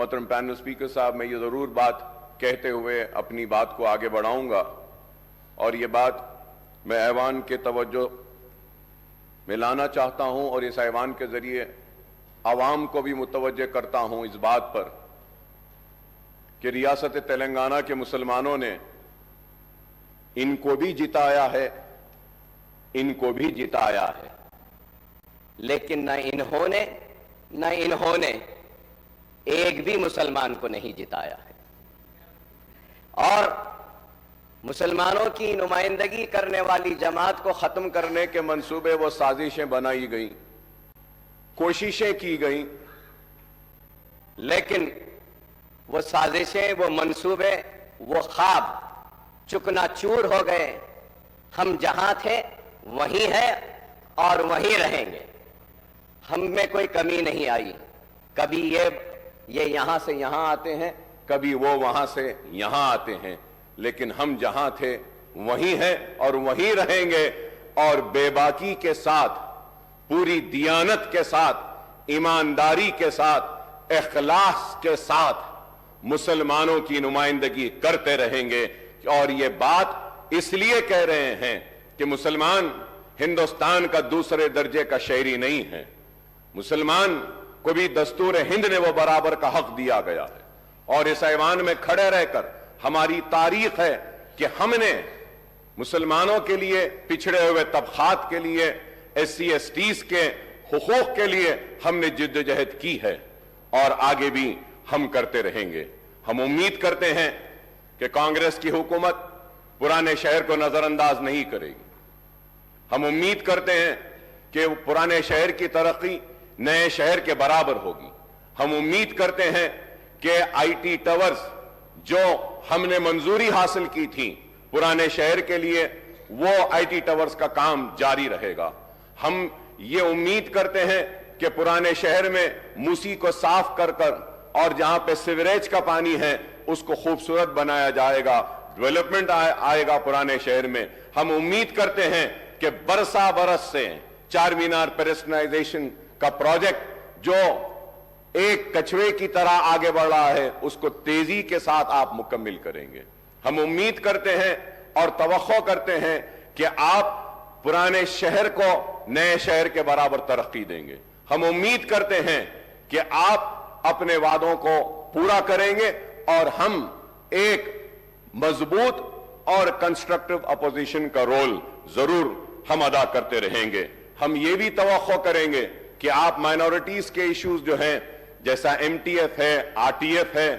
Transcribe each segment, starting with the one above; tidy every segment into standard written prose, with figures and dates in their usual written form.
محترم panel speaker صاحب، میں یہ ضرور بات کہتے ہوئے اپنی بات کو آگے بڑھاؤں گا، اور یہ بات میں ایوان کے توجہ میں لانا چاہتا ہوں اور اس ایوان کے ذریعے عوام کو بھی متوجہ کرتا ہوں اس بات پر کہ ریاست تلنگانہ کے مسلمانوں نے ان کو بھی جتایا ہے، ان کو بھی جتایا ہے، لیکن نہ انہوں نے ایک بھی مسلمان کو نہیں جتایا ہے، اور مسلمانوں کی نمائندگی کرنے والی جماعت کو ختم کرنے کے منصوبے وہ سازشیں بنائی گئیں، کوششیں کی گئیں، لیکن وہ سازشیں، وہ منصوبے، وہ خواب چکنا چور ہو گئے۔ ہم جہاں تھے وہیں ہیں اور وہیں رہیں گے، ہم میں کوئی کمی نہیں آئی۔ کبھی یہ یہاں سے یہاں آتے ہیں، کبھی وہ وہاں سے یہاں آتے ہیں، لیکن ہم جہاں تھے وہیں ہیں اور وہیں رہیں گے، اور بے باکی کے ساتھ، پوری دیانت کے ساتھ، ایمانداری کے ساتھ، اخلاص کے ساتھ مسلمانوں کی نمائندگی کرتے رہیں گے۔ اور یہ بات اس لیے کہہ رہے ہیں کہ مسلمان ہندوستان کا دوسرے درجے کا شہری نہیں ہے، مسلمان کو بھی دستور ہند نے وہ برابر کا حق دیا گیا ہے، اور اس ایوان میں کھڑے رہ کر ہماری تاریخ ہے کہ ہم نے مسلمانوں کے لیے، پچھڑے ہوئے طبقات کے لیے، ایس سی ایس ٹیز کے حقوق کے لیے ہم نے جدوجہد کی ہے، اور آگے بھی ہم کرتے رہیں گے۔ ہم امید کرتے ہیں کہ کانگریس کی حکومت پرانے شہر کو نظر انداز نہیں کرے گی۔ ہم امید کرتے ہیں کہ پرانے شہر کی ترقی نئے شہر کے برابر ہوگی۔ ہم امید کرتے ہیں کہ آئی ٹی ٹاورز جو ہم نے منظوری حاصل کی تھی پرانے شہر کے لیے، وہ آئی ٹی ٹاورز کا کام جاری رہے گا۔ ہم یہ امید کرتے ہیں کہ پرانے شہر میں موسی کو صاف کر اور جہاں پہ سیوریج کا پانی ہے اس کو خوبصورت بنایا جائے گا، ڈیولپمنٹ آئے گا پرانے شہر میں۔ ہم امید کرتے ہیں کہ برسا برس سے چار مینار پیڈسٹرائزیشن کا پروجیکٹ جو ایک کچھوے کی طرح آگے بڑھ رہا ہے اس کو تیزی کے ساتھ آپ مکمل کریں گے۔ ہم امید کرتے ہیں اور توقع کرتے ہیں کہ آپ پرانے شہر کو نئے شہر کے برابر ترقی دیں گے۔ ہم امید کرتے ہیں کہ آپ اپنے وعدوں کو پورا کریں گے، اور ہم ایک مضبوط اور کنسٹرکٹیو اپوزیشن کا رول ضرور ہم ادا کرتے رہیں گے۔ ہم یہ بھی توقع کریں گے کہ آپ مائنورٹیز کے ایشوز جو ہیں، جیسا ایم ٹی ایف ہے، آر ٹی ایف ہے،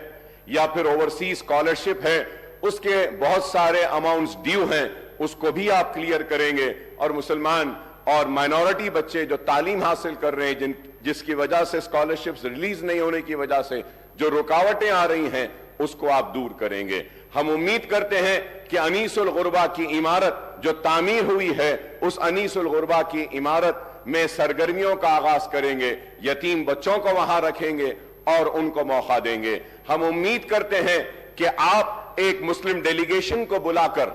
یا پھر اوورسیز اسکالرشپ ہے، اس کے بہت سارے اماؤنٹس ڈیو ہیں، اس کو بھی آپ کلیئر کریں گے، اور مسلمان اور مائنورٹی بچے جو تعلیم حاصل کر رہے ہیں، جس کی وجہ سے اسکالرشپس ریلیز نہیں ہونے کی وجہ سے جو رکاوٹیں آ رہی ہیں، اس کو آپ دور کریں گے۔ ہم امید کرتے ہیں کہ انیس الغربا کی عمارت جو تعمیر ہوئی ہے، اس انیس الغربا کی عمارت میں سرگرمیوں کا آغاز کریں گے، یتیم بچوں کو وہاں رکھیں گے اور ان کو موقع دیں گے۔ ہم امید کرتے ہیں کہ آپ ایک مسلم ڈیلیگیشن کو بلا کر،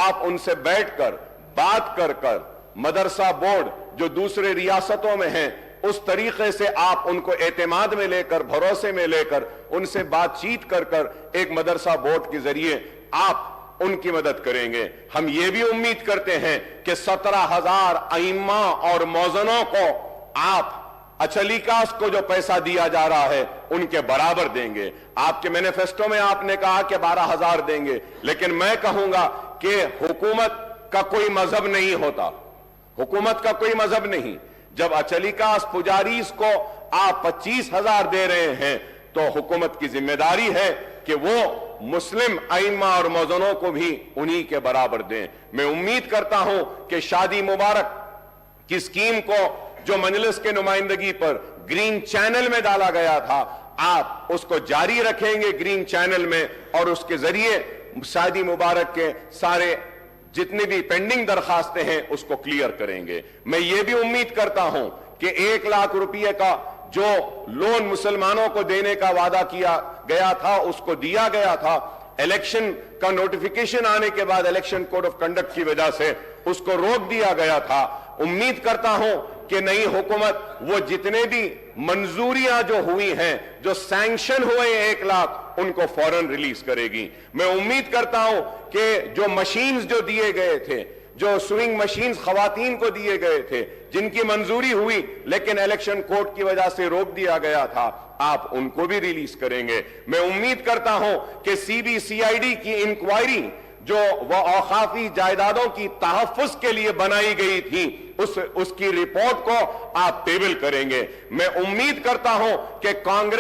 آپ ان سے بیٹھ کر بات کر مدرسہ بورڈ جو دوسرے ریاستوں میں ہیں، اس طریقے سے آپ ان کو اعتماد میں لے کر، بھروسے میں لے کر، ان سے بات چیت کر ایک مدرسہ بورڈ کے ذریعے آپ ان کی مدد کریں گے۔ ہم یہ بھی امید کرتے ہیں کہ 17,000 ائمہ اور موذنوں کو آپ اچھلیکاس کو جو پیسہ دیا جا رہا ہے ان کے برابر دیں گے۔ آپ کے مینیفیسٹو میں آپ نے کہا کہ 12,000 دیں گے، لیکن میں کہوں گا کہ حکومت کا کوئی مذہب نہیں ہوتا، حکومت کا کوئی مذہب نہیں۔ جب اچھلیکاس پجاریز کو آپ 25,000 دے رہے ہیں تو حکومت کی ذمہ داری ہے کہ وہ مسلم ائمہ اور موذنوں کو بھی انہی کے برابر دیں۔ میں امید کرتا ہوں کہ شادی مبارک کی سکیم کو جو مجلس کے نمائندگی پر گرین چینل میں ڈالا گیا تھا، آپ اس کو جاری رکھیں گے گرین چینل میں، اور اس کے ذریعے شادی مبارک کے سارے جتنی بھی پینڈنگ درخواستیں ہیں اس کو کلیئر کریں گے۔ میں یہ بھی امید کرتا ہوں کہ 1 لاکھ روپے کا جو لون مسلمانوں کو دینے کا وعدہ کیا گیا تھا اس کو دیا گیا تھا، الیکشن کا نوٹیفیکیشن آنے کے بعد الیکشن کوڈ آف کنڈکٹ کی وجہ سے اس کو روک دیا گیا تھا۔ امید کرتا ہوں کہ نئی حکومت وہ جتنے بھی منظوریاں جو ہوئی ہیں، جو سینکشن ہوئے 1 لاکھ، ان کو فوراً ریلیز کرے گی۔ میں امید کرتا ہوں کہ جو مشینز جو دیے گئے تھے، جو سوئنگ مشینز خواتین کو دیے گئے تھے، جن کی منظوری ہوئی لیکن الیکشن کوڈ کی وجہ سے روک دیا گیا تھا، آپ ان کو بھی ریلیز کریں گے۔ میں امید کرتا ہوں کہ CBCID کی انکوائری جو وہ اوقافی جائیدادوں کی تحفظ کے لیے بنائی گئی تھی، اس کی رپورٹ کو آپ ٹیبل کریں گے۔ میں امید کرتا ہوں کہ کانگریس